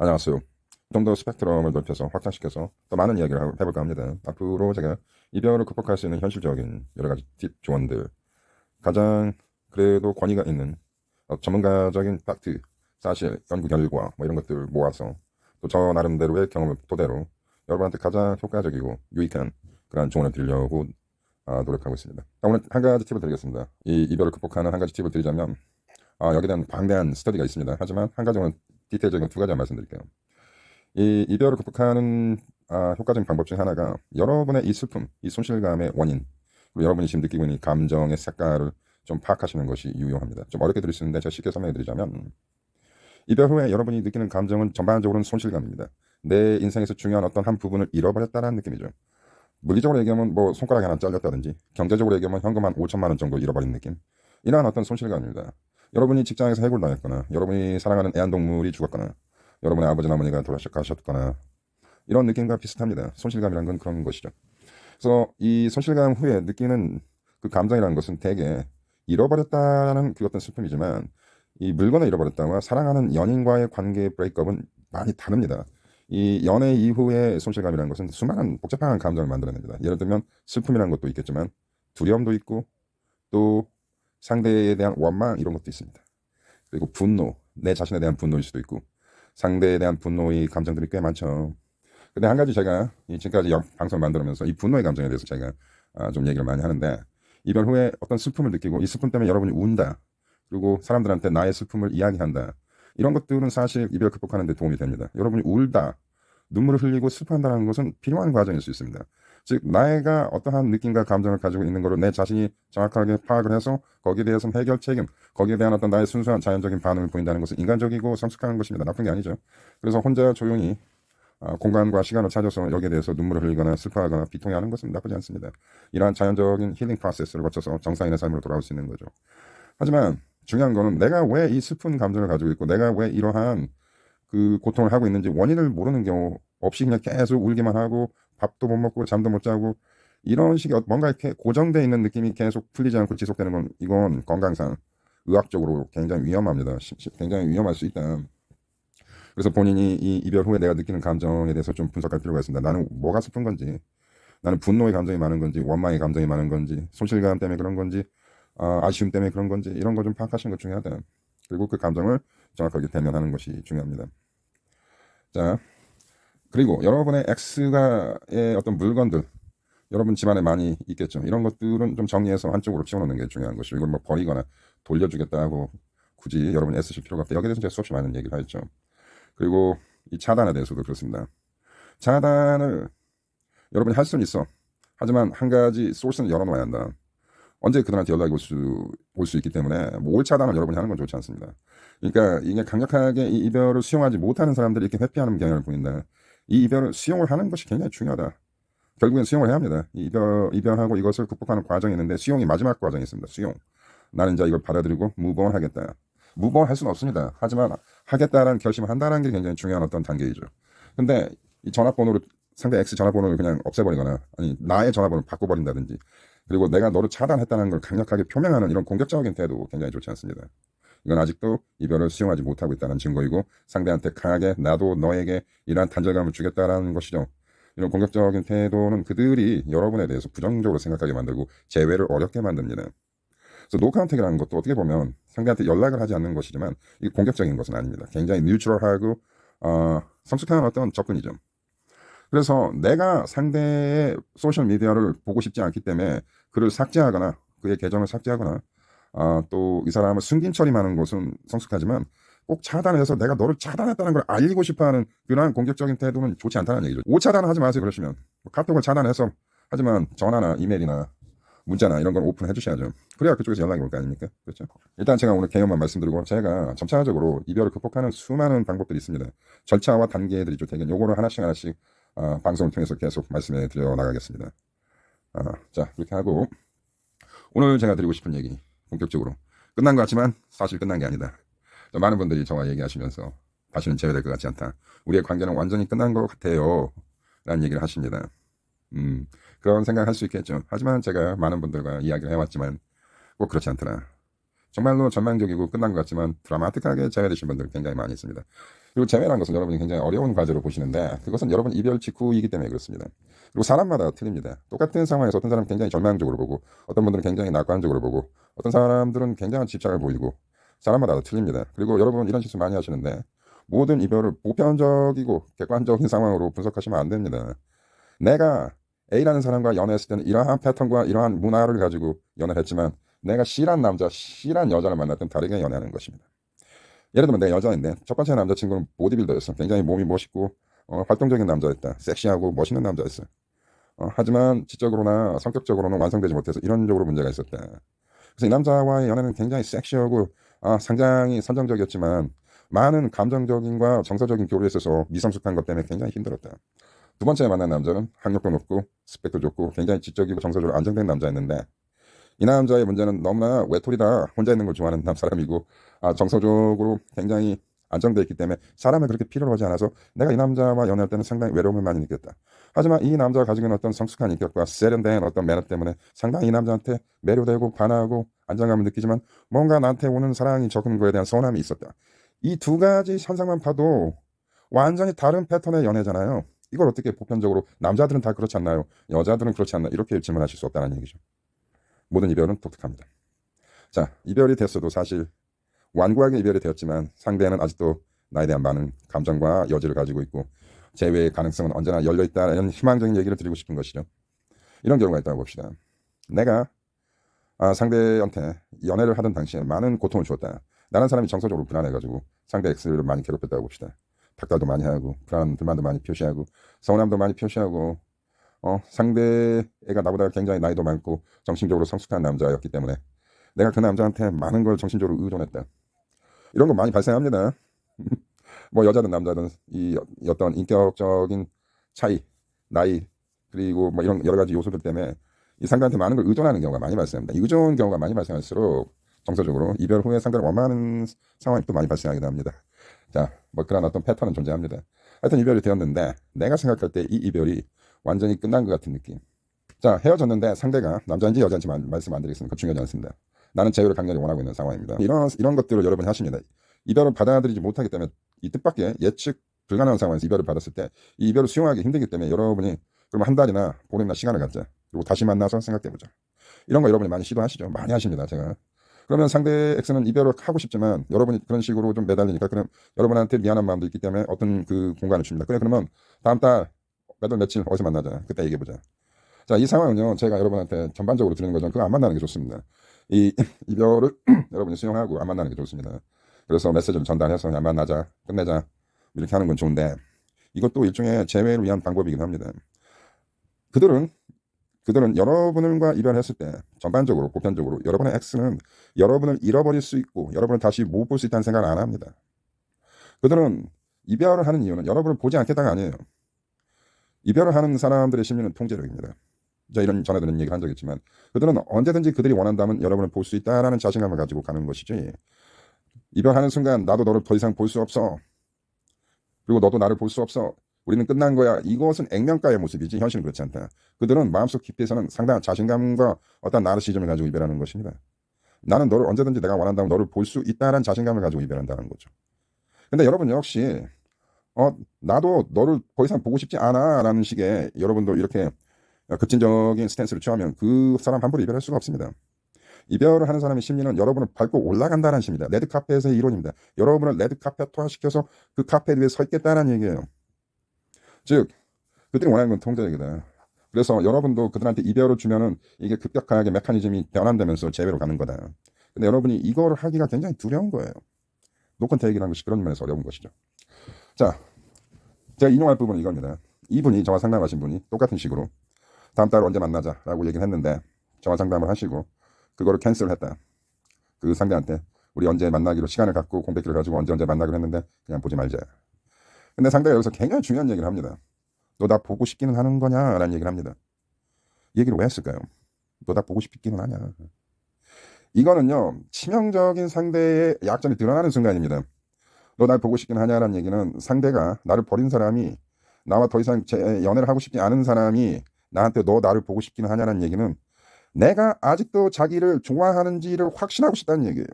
안녕하세요. 좀 더 스펙트럼을 넓혀서 확장시켜서 더 많은 이야기를 해볼까 합니다. 앞으로 제가 이별을 극복할 수 있는 현실적인 여러 가지 팁, 조언들, 가장 그래도 권위가 있는 전문가적인 팩트, 사실, 연구 결과 뭐 이런 것들을 모아서 또 저 나름대로의 경험을 토대로 여러분한테 가장 효과적이고 유익한 그런 조언을 드리려고 노력하고 있습니다. 오늘 한 가지 팁을 드리겠습니다. 이 이별을 극복하는 한 가지 팁을 드리자면 여기에 대한 방대한 스터디가 있습니다. 하지만 한 가지만 디테일적인 두 가지만 말씀드릴게요. 이 이별을 극복하는 효과적인 방법 중 하나가 여러분의 이 슬픔, 이 손실감의 원인, 그리고 여러분이 지금 느끼고 있는 이 감정의 색깔을 좀 파악하시는 것이 유용합니다. 좀 어렵게 들릴 수 있는데 제가 쉽게 설명해 드리자면 이별 후에 여러분이 느끼는 감정은 전반적으로는 손실감입니다. 내 인생에서 중요한 어떤 한 부분을 잃어버렸다는 느낌이죠. 물리적으로 얘기하면 뭐 손가락이 하나 잘렸다든지, 경제적으로 얘기하면 현금 한 5천만 원 정도 잃어버린 느낌. 이러한 어떤 손실감입니다. 여러분이 직장에서 해고당했거나, 여러분이 사랑하는 애완동물이 죽었거나, 여러분의 아버지나 어머니가 돌아가셨거나, 이런 느낌과 비슷합니다. 손실감이란 건 그런 것이죠. 그래서 이 손실감 후에 느끼는 그 감정이라는 것은 대개 잃어버렸다는 그 어떤 슬픔이지만, 이 물건을 잃어버렸다와 사랑하는 연인과의 관계 브레이크업은 많이 다릅니다. 이 연애 이후의 손실감이라는 것은 수많은 복잡한 감정을 만들어냅니다. 예를 들면 슬픔이라는 것도 있겠지만 두려움도 있고 또 상대에 대한 원망 이런 것도 있습니다. 그리고 분노, 내 자신에 대한 분노일 수도 있고 상대에 대한 분노의 감정들이 꽤 많죠. 근데 한 가지 제가 지금까지 방송을 만들면서 이 분노의 감정에 대해서 제가 좀 얘기를 많이 하는데 이별 후에 어떤 슬픔을 느끼고 이 슬픔 때문에 여러분이 운다. 그리고 사람들한테 나의 슬픔을 이야기한다. 이런 것들은 사실 이별 극복하는 데 도움이 됩니다. 여러분이 울다, 눈물을 흘리고 슬퍼한다는 것은 필요한 과정일 수 있습니다. 즉 나가 어떠한 느낌과 감정을 가지고 있는 것을 내 자신이 정확하게 파악을 해서 거기에 대해서 해결 책임, 거기에 대한 어떤 나의 순수한 자연적인 반응을 보인다는 것은 인간적이고 성숙한 것입니다. 나쁜 게 아니죠. 그래서 혼자 조용히 공간과 시간을 찾아서 여기에 대해서 눈물을 흘리거나 슬퍼하거나 비통해하는 것은 나쁘지 않습니다. 이러한 자연적인 힐링 프로세스를 거쳐서 정상인의 삶으로 돌아올 수 있는 거죠. 하지만 중요한 거는 내가 왜 이 슬픈 감정을 가지고 있고 내가 왜 이러한 그 고통을 하고 있는지 원인을 모르는 경우 없이 그냥 계속 울기만 하고 밥도 못 먹고 잠도 못 자고 이런 식의 뭔가 이렇게 고정되어 있는 느낌이 계속 풀리지 않고 지속되는 건 이건 건강상 의학적으로 굉장히 위험합니다. 굉장히 위험할 수 있다. 그래서 본인이 이 이별 후에 내가 느끼는 감정에 대해서 좀 분석할 필요가 있습니다. 나는 뭐가 슬픈 건지, 나는 분노의 감정이 많은 건지, 원망의 감정이 많은 건지, 손실감 때문에 그런 건지, 아쉬움 때문에 그런 건지 이런 거 좀 파악하시는 것 중요하다. 그리고 그 감정을 정확하게 대면하는 것이 중요합니다. 자, 그리고 여러분의 X가의 어떤 물건들, 여러분 집안에 많이 있겠죠. 이런 것들은 좀 정리해서 한쪽으로 치워놓는 게 중요한 것이고 이걸 뭐 버리거나 돌려주겠다 하고 굳이 여러분이 애쓰실 필요가 없다. 여기에 대해서 제가 수없이 많은 얘기를 하였죠. 그리고 이 차단에 대해서도 그렇습니다. 차단을 여러분이 할 수는 있어. 하지만 한 가지 소스는 열어놓아야 한다. 언제 그들한테 연락이 올 수 있기 때문에 뭐 올 차단을 여러분이 하는 건 좋지 않습니다. 그러니까 이게 강력하게 이 이별을 수용하지 못하는 사람들이 이렇게 회피하는 경향을 보인다. 이 이별을 수용을 하는 것이 굉장히 중요하다. 결국엔 수용을 해야 합니다. 이별하고 이것을 극복하는 과정이 있는데 수용이 마지막 과정이 있습니다. 수용. 나는 이제 이걸 받아들이고 무브온 하겠다. 무브온 할 수는 없습니다. 하지만 하겠다라는 결심을 한다는 게 굉장히 중요한 어떤 단계이죠. 근데 이 전화번호를 상대 X 전화번호를 그냥 없애버리거나 아니 나의 전화번호를 바꿔버린다든지 그리고 내가 너를 차단했다는 걸 강력하게 표명하는 이런 공격적인 태도 굉장히 좋지 않습니다. 이건 아직도 이별을 수용하지 못하고 있다는 증거이고 상대한테 강하게 나도 너에게 이러한 단절감을 주겠다라는 것이죠. 이런 공격적인 태도는 그들이 여러분에 대해서 부정적으로 생각하게 만들고 재회를 어렵게 만듭니다. 그래서 노카운팅이라는 것도 어떻게 보면 상대한테 연락을 하지 않는 것이지만 이게 공격적인 것은 아닙니다. 굉장히 뉴트럴하고 성숙한 어떤 접근이죠. 그래서 내가 상대의 소셜 미디어를 보고 싶지 않기 때문에 그를 삭제하거나 그의 계정을 삭제하거나 또 이 사람을 숨긴 처리하는 것은 성숙하지만 꼭 차단해서 내가 너를 차단했다는 걸 알리고 싶어하는 그러한 공격적인 태도는 좋지 않다는 얘기죠. 오차단을 하지 마세요. 그러시면 카톡을 차단해서 하지만 전화나 이메일이나 문자나 이런 걸 오픈해 주셔야죠. 그래야 그쪽에서 연락이 올 거 아닙니까? 그렇죠? 일단 제가 오늘 개념만 말씀드리고 제가 점차적으로 이별을 극복하는 수많은 방법들이 있습니다. 절차와 단계들이 죠. 되게 요거를 하나씩 방송을 통해서 계속 말씀해 드려 나가겠습니다. 자, 그렇게 하고 오늘 제가 드리고 싶은 얘기 본격적으로 끝난 것 같지만 사실 끝난 게 아니다. 많은 분들이 저와 얘기하시면서 다시는 재회될 것 같지 않다. 우리의 관계는 완전히 끝난 것 같아요. 라는 얘기를 하십니다. 그런 생각할 수 있겠죠. 하지만 제가 많은 분들과 이야기를 해왔지만 꼭 그렇지 않더라. 정말로 전망적이고 끝난 것 같지만 드라마틱하게 재회되신 분들 굉장히 많이 있습니다. 그리고 재회라는 것은 여러분이 굉장히 어려운 과제로 보시는데 그것은 여러분 이별 직후이기 때문에 그렇습니다. 그리고 사람마다 틀립니다. 똑같은 상황에서 어떤 사람은 굉장히 절망적으로 보고 어떤 분들은 굉장히 낙관적으로 보고 어떤 사람들은 굉장한 집착을 보이고 사람마다 다 틀립니다. 그리고 여러분 이런 실수 많이 하시는데 모든 이별을 보편적이고 객관적인 상황으로 분석하시면 안 됩니다. 내가 A라는 사람과 연애했을 때는 이러한 패턴과 이러한 문화를 가지고 연애를 했지만 내가 C란 남자, C란 여자를 만날 땐 다르게 연애하는 것입니다. 예를 들면 내 여자인데 첫 번째 남자친구는 보디빌더였어. 굉장히 몸이 멋있고 활동적인 남자였다. 섹시하고 멋있는 남자였어. 하지만 지적으로나 성격적으로는 완성되지 못해서 이런적으로 문제가 있었다. 그래서 이 남자와의 연애는 굉장히 섹시하고 상당히 선정적이었지만 많은 감정적인과 정서적인 교류에 있어서 미성숙한 것 때문에 굉장히 힘들었다. 두 번째 만난 남자는 학력도 높고 스펙도 좋고 굉장히 지적이고 정서적으로 안정된 남자였는데 이 남자의 문제는 너무나 외톨이다 혼자 있는 걸 좋아하는 사람이고 정서적으로 굉장히 안정되어 있기 때문에 사람을 그렇게 필요로 하지 않아서 내가 이 남자와 연애할 때는 상당히 외로움을 많이 느꼈다. 하지만 이 남자가 가지고 있는 어떤 성숙한 인격과 세련된 어떤 매너 때문에 상당히 이 남자한테 매료되고 반하고 안정감을 느끼지만 뭔가 나한테 오는 사랑이 적은 거에 대한 서운함이 있었다. 이 두 가지 현상만 봐도 완전히 다른 패턴의 연애잖아요. 이걸 어떻게 보편적으로 남자들은 다 그렇지 않나요? 여자들은 그렇지 않나? 이렇게 질문하실 수 없다는 얘기죠. 모든 이별은 독특합니다. 자, 이별이 됐어도 사실 완고하게 이별이 되었지만 상대는 아직도 나에 대한 많은 감정과 여지를 가지고 있고 재회의 가능성은 언제나 열려있다는 희망적인 얘기를 드리고 싶은 것이죠. 이런 경우가 있다고 봅시다. 내가 상대한테 연애를 하던 당시에 많은 고통을 주었다. 나는 사람이 정서적으로 불안해가지고 상대 X를 많이 괴롭혔다고 봅시다. 닭달도 많이 하고 불만도 많이 표시하고 서운함도 많이 표시하고 상대가 나보다 굉장히 나이도 많고 정신적으로 성숙한 남자였기 때문에 내가 그 남자한테 많은 걸 정신적으로 의존했다. 이런 거 많이 발생합니다. 뭐 여자든 남자든 이 어떤 인격적인 차이, 나이 그리고 뭐 이런 여러 가지 요소들 때문에 이 상대한테 많은 걸 의존하는 경우가 많이 발생합니다. 이 의존 경우가 많이 발생할수록 정서적으로 이별 후에 상대를 원망하는 상황이 또 많이 발생하게 됩니다. 자, 뭐 그런 어떤 패턴은 존재합니다. 하여튼 이별이 되었는데 내가 생각할 때 이 이별이 완전히 끝난 것 같은 느낌. 자, 헤어졌는데 상대가 남자인지 여자인지 말씀 안 드리겠습니다. 그 중요하지 않습니다. 나는 재회를 강렬히 원하고 있는 상황입니다. 이런 것들을 여러분이 하십니다. 이별을 받아들이지 못하기 때문에 이 뜻밖의 예측 불가능한 상황에서 이별을 받았을 때 이 이별을 수용하기 힘들기 때문에 여러분이 그러면 한 달이나 보름이나 시간을 갖자. 그리고 다시 만나서 생각해보자. 이런 거 여러분이 많이 시도하시죠. 많이 하십니다. 제가. 그러면 상대 X는 이별을 하고 싶지만 여러분이 그런 식으로 좀 매달리니까 그럼 여러분한테 미안한 마음도 있기 때문에 어떤 그 공간을 줍니다. 그래 그러면 다음 달 몇 월 며칠 어디서 만나자. 그때 얘기해보자. 자, 이 상황은요, 제가 여러분한테 전반적으로 드리는 거죠. 그거 안 만나는 게 좋습니다. 이 이별을 여러분이 수용하고 안 만나는 게 좋습니다. 그래서 메시지를 전달해서 안 만나자, 끝내자, 이렇게 하는 건 좋은데, 이것도 일종의 재회를 위한 방법이긴 합니다. 그들은 여러분과 이별했을 때, 전반적으로, 보편적으로, 여러분의 X는 여러분을 잃어버릴 수 있고, 여러분을 다시 못 볼 수 있다는 생각을 안 합니다. 그들은 이별을 하는 이유는 여러분을 보지 않겠다가 아니에요. 이별을 하는 사람들의 심리는 통제력입니다. 자, 이런 전에 들은 얘기를 한 적이 있지만 그들은 언제든지 그들이 원한다면 여러분을 볼 수 있다라는 자신감을 가지고 가는 것이지 이별하는 순간 나도 너를 더 이상 볼 수 없어 그리고 너도 나를 볼 수 없어 우리는 끝난 거야 이것은 액면가의 모습이지 현실은 그렇지 않다. 그들은 마음속 깊이에서는 상당한 자신감과 어떤 나르시즘을 가지고 이별하는 것입니다. 나는 너를 언제든지 내가 원한다면 너를 볼 수 있다라는 자신감을 가지고 이별한다는 거죠. 근데 여러분 역시 나도 너를 더 이상 보고 싶지 않아 라는 식의 여러분도 이렇게 급진적인 스탠스를 취하면 그 사람 함부로 이별할 수가 없습니다. 이별을 하는 사람의 심리는 여러분을 밟고 올라간다는 심리입니다. 레드카펫의 이론입니다. 여러분을 레드카펫화시켜서 그 카펫 위에 서 있겠다는 얘기예요. 즉 그들이 원하는 건 통제력이다. 그래서 여러분도 그들한테 이별을 주면은 이게 급격하게 메커니즘이 변환되면서 재회로 가는 거다. 근데 여러분이 이걸 하기가 굉장히 두려운 거예요. 노컨테이크라는 것이 그런 면에서 어려운 것이죠. 자, 제가 인용할 부분은 이겁니다. 이분이 저와 상담하신 분이 똑같은 식으로 다음 달 언제 만나자라고 얘기를 했는데 저와 상담을 하시고 그거를 캔슬을 했다. 그 상대한테 우리 언제 만나기로 시간을 갖고 공백기를 가지고 언제 만나기로 했는데 그냥 보지 말자. 근데 상대가 여기서 굉장히 중요한 얘기를 합니다. 너 나 보고 싶기는 하는 거냐? 라는 얘기를 합니다. 이 얘기를 왜 했을까요? 너 나 보고 싶기는 하냐? 이거는요 치명적인 상대의 약점이 드러나는 순간입니다. 너 날 보고 싶긴 하냐라는 얘기는 상대가 나를 버린 사람이 나와 더 이상 연애를 하고 싶지 않은 사람이 나한테 너 나를 보고 싶긴 하냐라는 얘기는 내가 아직도 자기를 좋아하는지를 확신하고 싶다는 얘기예요.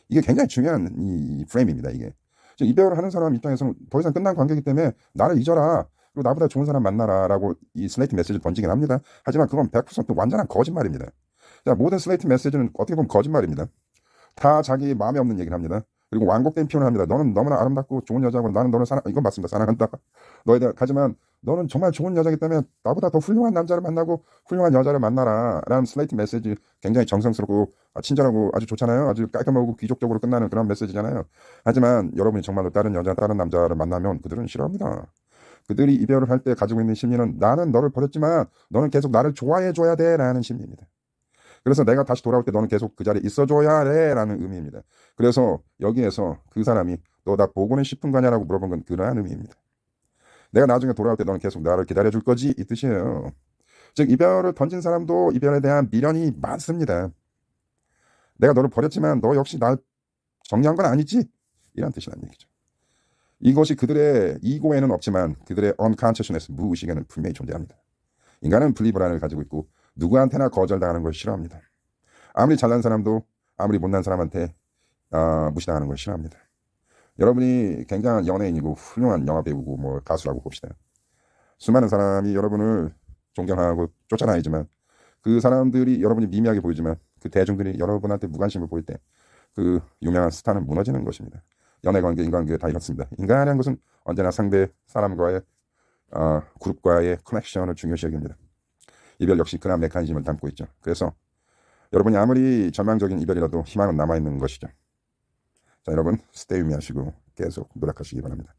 이게 굉장히 중요한 이 프레임입니다. 이게 지금 이별을 하는 사람 입장에서는 더 이상 끝난 관계이기 때문에 나를 잊어라, 그리고 나보다 좋은 사람 만나라라고 이 슬레이트 메시지를 던지긴 합니다. 하지만 그건 100% 완전한 거짓말입니다. 자, 모든 슬레이트 메시지는 어떻게 보면 거짓말입니다. 다 자기 마음에 없는 얘기를 합니다. 그리고 완곡된 표현을 합니다. 너는 너무나 아름답고 좋은 여자고 나는 너를 사랑, 이건 맞습니다. 사랑한다. 너에 대한, 하지만 너는 정말 좋은 여자이기 때문에 나보다 더 훌륭한 남자를 만나고 훌륭한 여자를 만나라 라는 슬레이트 메시지, 굉장히 정성스럽고 친절하고 아주 좋잖아요. 아주 깔끔하고 귀족적으로 끝나는 그런 메시지잖아요. 하지만 여러분이 정말로 다른 여자, 다른 남자를 만나면 그들은 싫어합니다. 그들이 이별을 할 때 가지고 있는 심리는 나는 너를 버렸지만 너는 계속 나를 좋아해 줘야 돼 라는 심리입니다. 그래서 내가 다시 돌아올 때 너는 계속 그 자리에 있어줘야 해 라는 의미입니다. 그래서 여기에서 그 사람이 너 나 보고는 싶은 거냐라고 물어본 건 그러한 의미입니다. 내가 나중에 돌아올 때 너는 계속 나를 기다려줄 거지, 이 뜻이에요. 즉 이별을 던진 사람도 이별에 대한 미련이 많습니다. 내가 너를 버렸지만 너 역시 날 정리한 건 아니지, 이란 뜻이란 얘기죠. 이것이 그들의 이고에는 없지만 그들의 unconsciousness, 무의식에는 분명히 존재합니다. 인간은 분리불안을 가지고 있고 누구한테나 거절당하는 걸 싫어합니다. 아무리 잘난 사람도 아무리 못난 사람한테 무시당하는 걸 싫어합니다. 여러분이 굉장한 연예인이고 훌륭한 영화배우고 뭐 가수라고 봅시다. 수많은 사람이 여러분을 존경하고 쫓아다니지만 그 사람들이 여러분이 미미하게 보이지만 그 대중들이 여러분한테 무관심을 보일 때 그 유명한 스타는 무너지는 것입니다. 연애관계, 인간관계 다 이렇습니다. 인간이라는 것은 언제나 상대 사람과의 그룹과의 커넥션을 중요시 여깁니다. 이별 역시 그런 메커니즘을 담고 있죠. 그래서 여러분이 아무리 절망적인 이별이라도 희망은 남아있는 것이죠. 자, 여러분 스테이 위미하시고 계속 노력하시기 바랍니다.